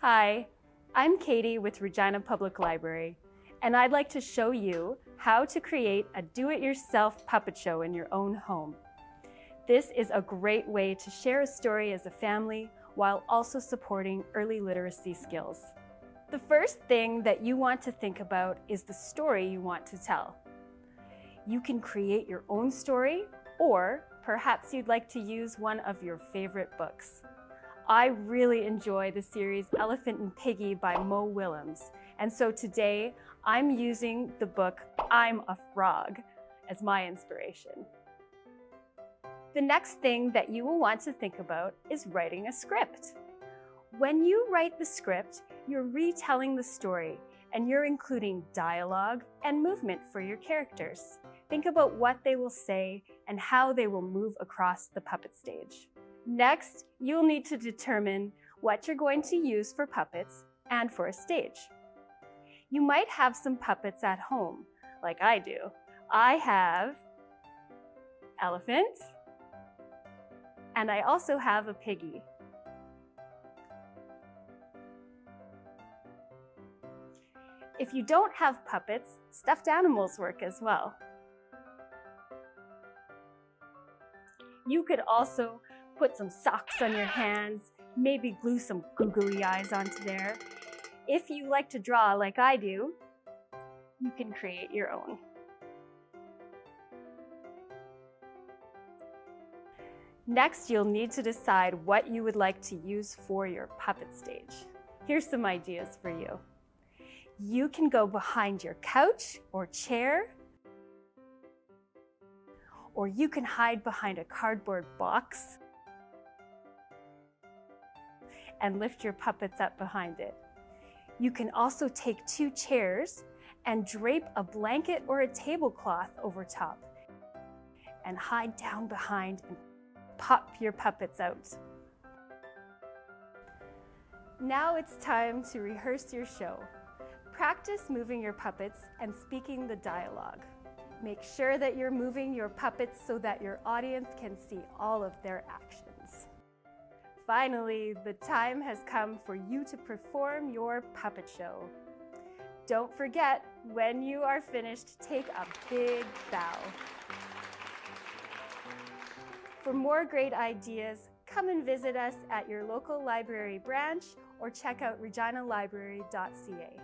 Hi, I'm Katie with Regina Public Library, and I'd like to show you how to create a do-it-yourself puppet show in your own home. This is a great way to share a story as a family while also supporting early literacy skills. The first thing that you want to think about is the story you want to tell. You can create your own story, or perhaps you'd like to use one of your favorite books. I really enjoy the series Elephant and Piggy by Mo Willems, and so today I'm using the book I'm a Frog as my inspiration. The next thing that you will want to think about is writing a script. When you write the script, you're retelling the story and you're including dialogue and movement for your characters. Think about what they will say and how they will move across the puppet stage. Next, you'll need to determine what you're going to use for puppets and for a stage. You might have some puppets at home, like I do. I have elephant, and I also have a piggy. If you don't have puppets, stuffed animals work as well. You could also put some socks on your hands, maybe glue some googly eyes onto there. If you like to draw like I do, you can create your own. Next, you'll need to decide what you would like to use for your puppet stage. Here's some ideas for you. You can go behind your couch or chair, or you can hide behind a cardboard box and lift your puppets up behind it. You can also take 2 chairs and drape a blanket or a tablecloth over top and hide down behind and pop your puppets out. Now it's time to rehearse your show. Practice moving your puppets and speaking the dialogue. Make sure that you're moving your puppets so that your audience can see all of their actions. Finally, the time has come for you to perform your puppet show. Don't forget, when you are finished, take a big bow. For more great ideas, come and visit us at your local library branch or check out reginalibrary.ca.